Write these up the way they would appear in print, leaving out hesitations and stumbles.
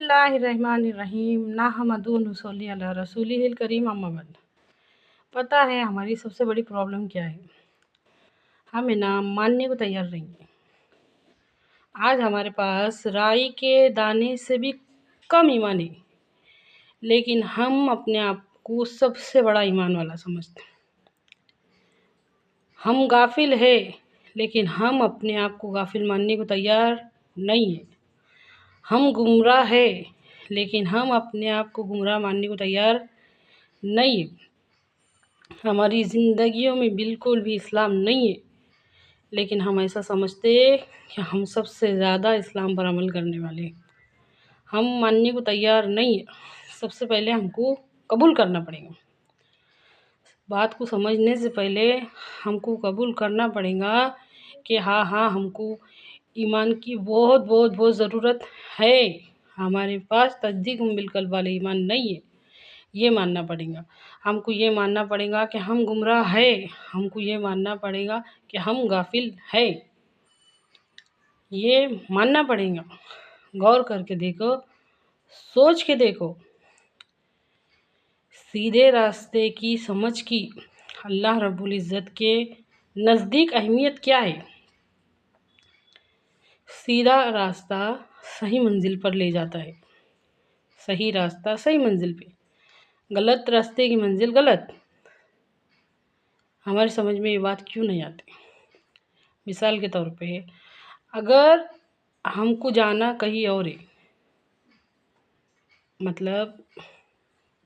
बिस्मिल्लाहिर्रहमानिर्रहीम नहमदुहु व नसल्ली अला रसूलिहिल करीम अम्मा बाद। पता है हमारी सबसे बड़ी प्रॉब्लम क्या है? हम इनाम मानने को तैयार नहीं हैं। आज हमारे पास राई के दाने से भी कम ईमान है, लेकिन हम अपने आप को सबसे बड़ा ईमान वाला समझते हैं। हम गाफिल है, लेकिन हम अपने आप को गाफिल मानने को तैयार नहीं है। हम गुमराह है, लेकिन हम अपने आप को गुमराह मानने को तैयार नहीं है। हमारी ज़िंदगियों में बिल्कुल भी इस्लाम नहीं है, लेकिन हम ऐसा समझते हैं कि हम सबसे ज़्यादा इस्लाम पर अमल करने वाले हैं। हम मानने को तैयार नहीं है। सबसे पहले हमको कबूल करना पड़ेगा। बात को समझने से पहले हमको कबूल करना पड़ेगा कि हाँ हमको ईमान की बहुत ज़रूरत है। हमारे पास तस्दीक बिल वाले ईमान नहीं है, ये मानना पड़ेगा। हमको ये मानना पड़ेगा कि हम गुमराह है। हमको ये मानना पड़ेगा कि हम गाफिल है। ये मानना पड़ेगा। गौर करके देखो, सोच के देखो। सीधे रास्ते की समझ की अल्लाह रब्बुल इज़्ज़त के नज़दीक अहमियत क्या है? सीधा रास्ता सही मंजिल पर ले जाता है। सही रास्ता सही मंजिल पे, गलत रास्ते की मंजिल गलत। हमारी समझ में ये बात क्यों नहीं आती? मिसाल के तौर पे, अगर हमको जाना कहीं और है, मतलब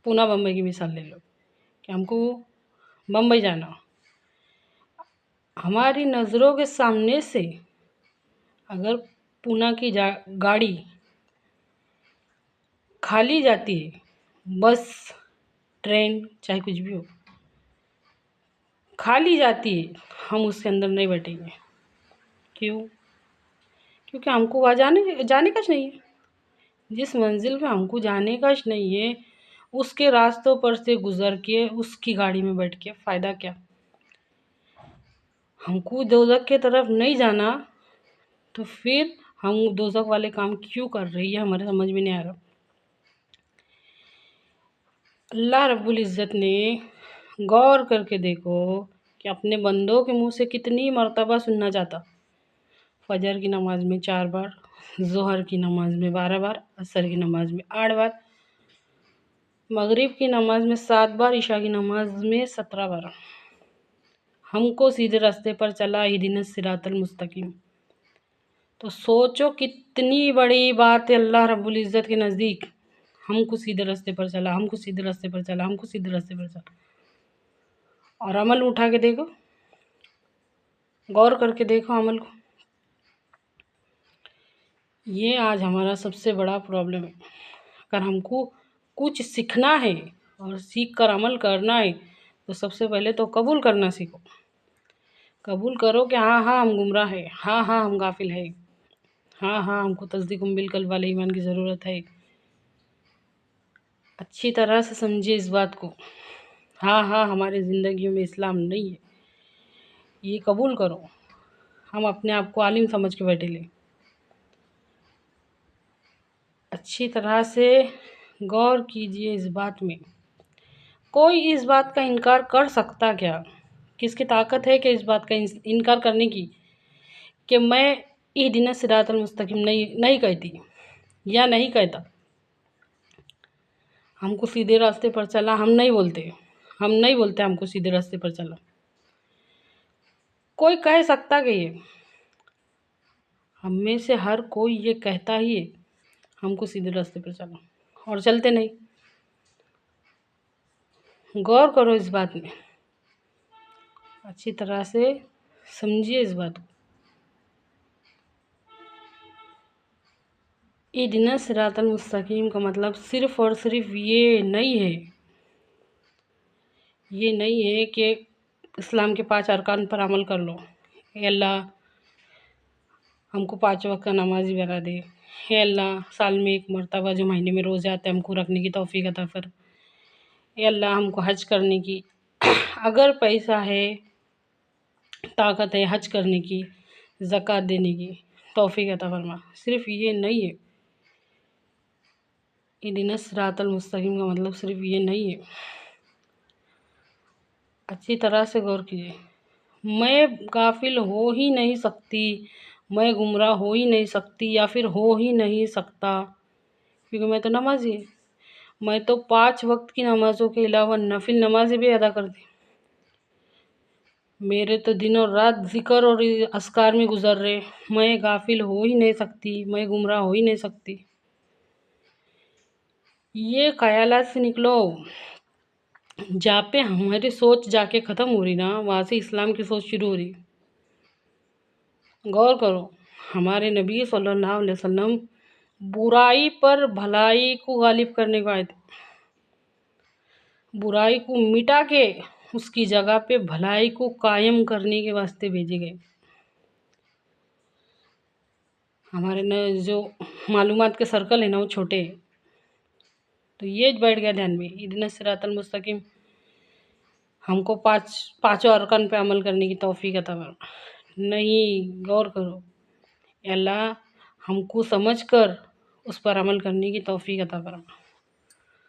पूना बम्बई की मिसाल ले लो कि हमको बम्बई जाना, हमारी नज़रों के सामने से अगर पूना की गाड़ी खाली जाती है, बस ट्रेन चाहे कुछ भी हो खाली जाती है, हम उसके अंदर नहीं बैठेंगे। क्यों? क्योंकि हमको वहाँ जाने का नहीं है। जिस मंजिल पे हमको जाने का नहीं है, उसके रास्तों पर से गुज़र के उसकी गाड़ी में बैठ के फ़ायदा क्या? हमको दोज़ख के तरफ नहीं जाना, तो फिर हम दोज़ख वाले काम क्यों कर रही है? हमारे समझ में नहीं आ रहा। अल्लाह रब्बुल इज़्ज़त ने गौर करके देखो कि अपने बंदों के मुंह से कितनी मर्तबा सुनना चाहता। फजर की नमाज में 4 बार, ज़ोहर की नमाज में 12 बार, असर की नमाज में 8 बार, मगरिब की नमाज में 7 बार, इशा की नमाज में 17 बार। हमको सीधे रास्ते पर चला इहदिनस सिरातल मुस्तकीम। तो सोचो कितनी बड़ी बात है अल्लाह रब्बुल इज़्ज़त के नज़दीक। हमको सीधे रास्ते पर चला, हमको सीधे रास्ते पर चला, हमको सीधे रास्ते पर चला। और अमल उठा के देखो, गौर करके देखो अमल को। ये आज हमारा सबसे बड़ा प्रॉब्लम है। अगर हमको कुछ सीखना है और सीख कर अमल करना है, तो सबसे पहले तो कबूल करना सीखो। कबूल करो कि हाँ हम गुमराह है, हाँ हम गाफिल है, हाँ हमको तस्दीक बिल वाले ईमान की ज़रूरत है। अच्छी तरह से समझिए इस बात को। हाँ हमारे ज़िंदगियों में इस्लाम नहीं है, ये कबूल करो। हम अपने आप को आलिम समझ के बैठे ले। अच्छी तरह से गौर कीजिए इस बात में। कोई इस बात का इनकार कर सकता क्या? किसकी ताकत है कि इस बात का इनकार करने की कि मैं इहदिना सिरातल मुस्तकीम नहीं कहती या नहीं कहता? हमको सीधे रास्ते पर चला हम नहीं बोलते, हमको सीधे रास्ते पर चला। कोई कह सकता कि ये हम में से हर कोई ये कहता ही है हमको सीधे रास्ते पर चला, और चलते नहीं। गौर करो इस बात में, अच्छी तरह से समझिए इस बात को। इहदिना सिरातल मुस्तकीम का मतलब सिर्फ़ और सिर्फ ये नहीं है कि इस्लाम के 5 अरकान पर अमल कर लो। हे अल्लाह हमको 5 वक्त का नमाज़ी बना दे। हे अल्लाह साल में 1 मरतबा जो महीने में रोज़े आते हैं हमको रखने की तौफ़ीक अता फरमा। हे अल्लाह हमको हज करने की अगर पैसा है, ताकत है हज करने की, ज़कात देने की तौफ़ीक अता फरमा। सिर्फ़ ये नहीं है, اہدنا الصراط المستقیم کا مطلب صرف یہ نہیں ہے، اچھی طرح سے غور کیجیے۔ میں غافل ہو ہی نہیں سکتی، میں گمراہ ہو ہی نہیں سکتی یا پھر ہو ہی نہیں سکتا، کیونکہ میں تو نمازی ہوں، میں تو 5 وقت کی نمازوں کے علاوہ نفل نمازیں بھی ادا کرتی ہوں، میرے تو دن اور رات ذکر اور اذکار میں گزر رہے، میں غافل ہو ہی نہیں سکتی، میں گمراہ ہو ہی نہیں سکتی۔ یہ خیالات سے نکلو، جہاں پہ ہماری سوچ جا کے ختم ہو رہی نا، وہاں سے اسلام کی سوچ شروع ہو رہی۔ غور کرو، ہمارے نبی صلی اللہ علیہ وسلم برائی پر بھلائی کو غالب کرنے کو آئے تھے، برائی کو مٹا کے اس کی جگہ پہ بھلائی کو قائم کرنے کے واسطے بھیجے گئے۔ ہمارے جو معلومات کے سرکل ہے نا وہ چھوٹے ہیں، تو یہ بیٹھ گیا دھیان میں، اہدنا الصراط المستقیم ہم کو پانچوں ارکان پہ عمل کرنے کی توفیق عطا فرما۔ نہیں، غور کرو، اے اللہ ہم کو سمجھ کر اس پر عمل کرنے کی توفیق عطا فرما۔